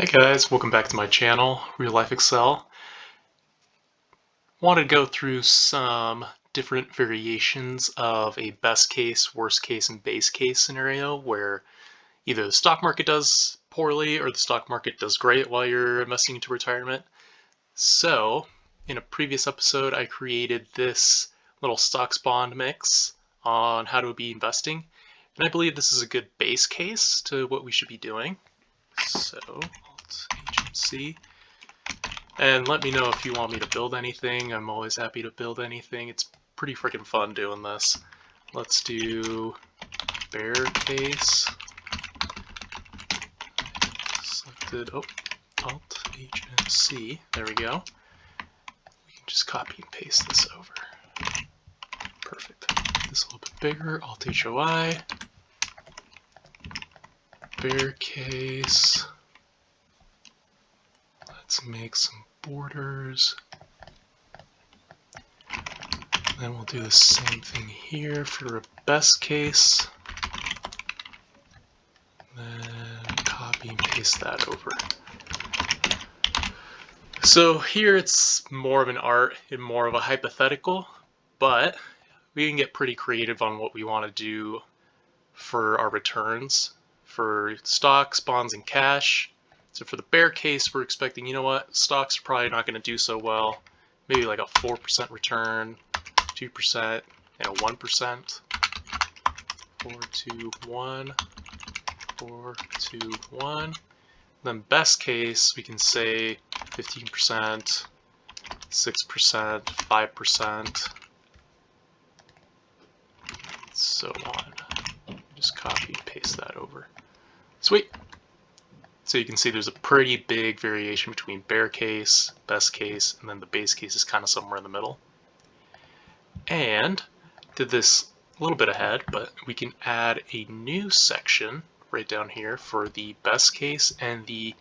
Hey guys, welcome back to my channel, Real Life Excel. Want to go through some different variations of a best case, worst case, and base case scenario where either the stock market does poorly or the stock market does great while you're investing into retirement. So, in a previous episode, I created this little stocks bond mix on how to be investing, and I believe this is a good base case to what we should be doing. So, Alt-HMC. And let me know if you want me to build anything. I'm always happy to build anything. It's pretty freaking fun doing this. Let's do bear case. Selected, Alt-HMC. There we go. We can just copy and paste this over. Perfect. Make this a little bit bigger. Alt-HOI. Bear case. Let's make some borders. Then we'll do the same thing here for a best case. Then copy and paste that over. So here it's more of an art and more of a hypothetical, but we can get pretty creative on what we want to do for our returns for stocks, bonds, and cash. So for the bear case, we're expecting, you know what, stocks are probably not going to do so well. Maybe like a 4% return, 2%, and a 1%. 4, 2, 1, 4, 2, 1. Then best case, we can say 15%, 6%, 5%, so on. Just copy and paste that over. Sweet. So you can see there's a pretty big variation between bear case, best case, and then the base case is kind of somewhere in the middle. And did this a little bit ahead, but we can add a new section right down here for the best case and the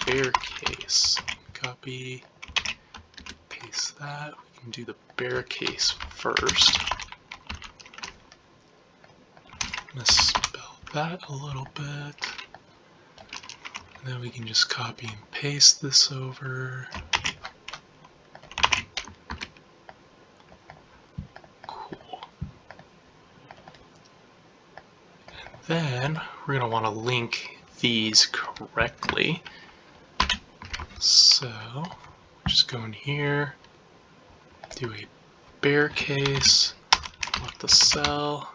bear case. Copy, paste that. We can do the bear case first. Misspell that a little bit. And then we can just copy and paste this over. Cool. And then we're going to want to link these correctly. So just go in here, do a bear case, select the cell.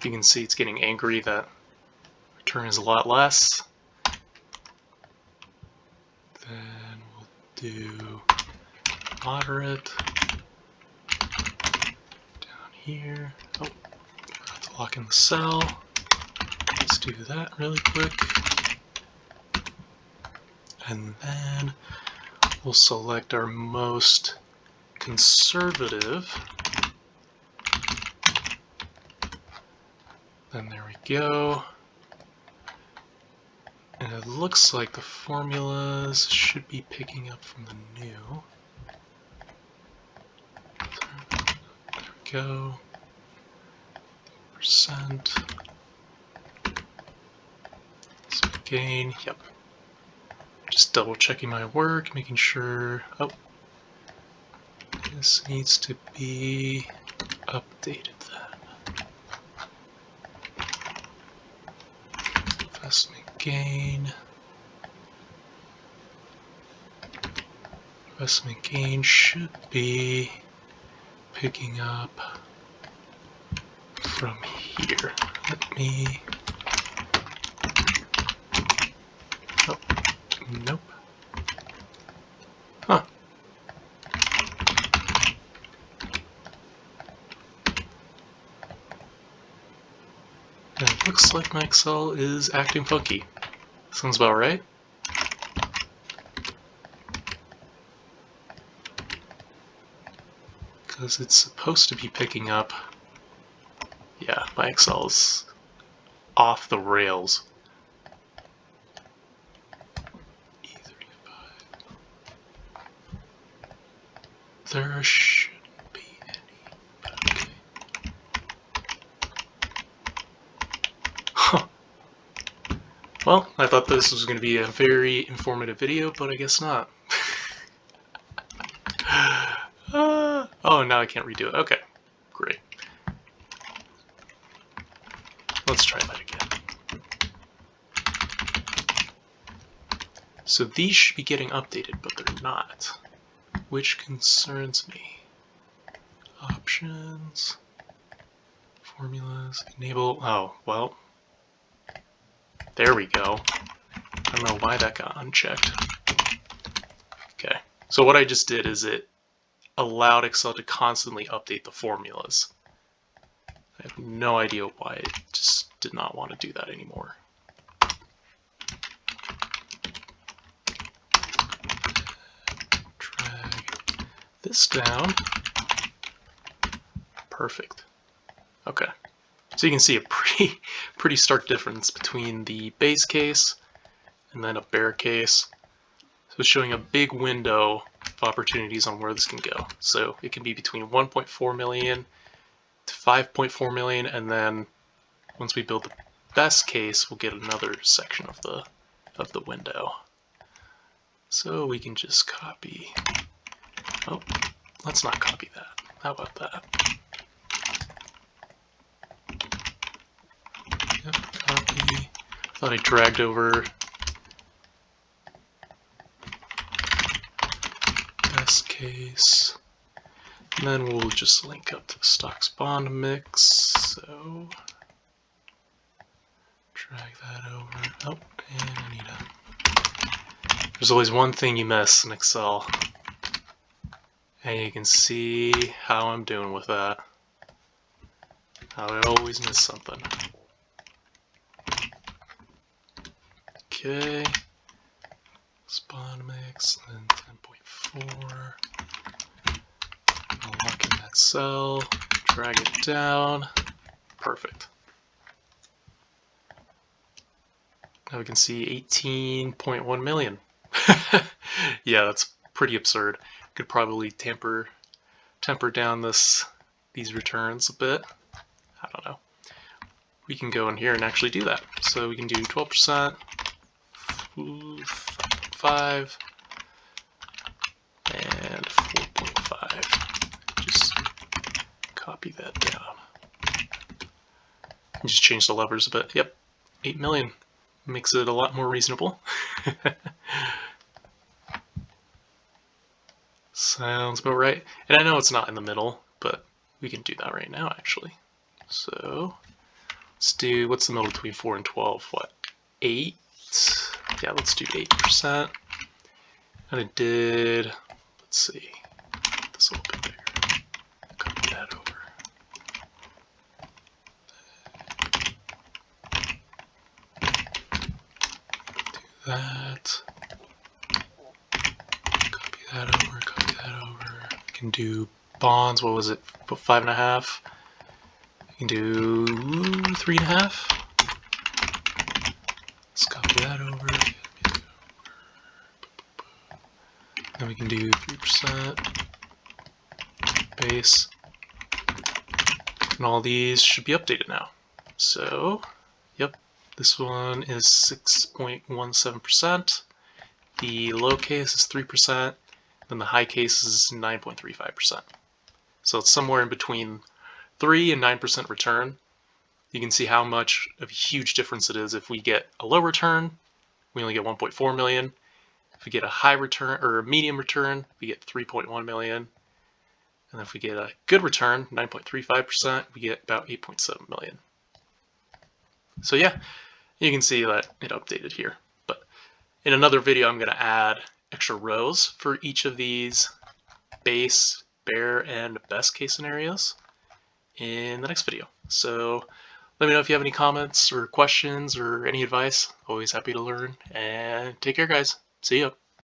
You can see it's getting angry that return is a lot less. Then we'll do moderate down here. Oh, forgot to lock in the cell. Let's do that really quick. And then we'll select our most conservative. Then there we go. And it looks like the formulas should be picking up from the new. There we go. Percent. So gain, yep. Just double checking my work, making sure, oh, this needs to be updated then. Investment gain. Investment gain should be picking up from here. Let me, oh, nope. Huh. And it looks like my Excel is acting funky. Sounds about right. Because it's supposed to be picking up. Yeah, my Excel's off the rails. E35. There shouldn't be any, but okay. Huh. Well, I thought this was going to be a very informative video, but I guess not. Oh, now I can't redo it. Okay, great. Let's try that again. So these should be getting updated, but they're not, which concerns me. Options, formulas, enable, oh, well, there we go. I don't know why that got unchecked. Okay, so what I just did is it allowed Excel to constantly update the formulas. I have no idea why it just did not want to do that anymore. Drag this down. Perfect. Okay. So you can see a pretty stark difference between the base case and then a bear case. So it's showing a big window of opportunities on where this can go. So it can be between 1.4 million to 5.4 million, and then once we build the best case, we'll get another section of the window. So we can just copy. Oh, let's not copy that. How about that? Yep, copy. Thought I dragged over best case. And then we'll just link up to the stocks bond mix. So drag that over. Oh, and I need a. There's always one thing you miss in Excel. And you can see how I'm doing with that. How I always miss something. Okay. Spawn mix, then 10.4. I'll lock in that cell, drag it down. Perfect. Now we can see 18.1 million. Yeah, that's pretty absurd. Could probably temper down these returns a bit. I don't know. We can go in here and actually do that. So we can do 12%, 5, and 4.5. Just copy that down. And just change the levers a bit. Yep, 8 million. Makes it a lot more reasonable. Sounds about right. And I know it's not in the middle, but we can do that right now, actually. So let's do, what's the middle between 4 and 12? What, 8? Yeah, let's do 8%. And it did, let's see, this a little bit bigger. Copy that over. Do that. Copy that over, copy that over. I can do bonds, what was it, 5.5? I can do 3.5. Let's copy that over. Then we can do 3% base. And all these should be updated now. So, yep, this one is 6.17%. The low case is 3%. Then the high case is 9.35%. So it's somewhere in between 3 and 9% return. You can see how much of a huge difference it is if we get a low return, we only get 1.4 million. If we get a high return or a medium return, we get 3.1 million. And if we get a good return, 9.35%, we get about 8.7 million. So yeah, you can see that it updated here. But in another video, I'm going to add extra rows for each of these base, bear, and best case scenarios in the next video. So let me know if you have any comments or questions or any advice. Always happy to learn. And take care, guys. See ya.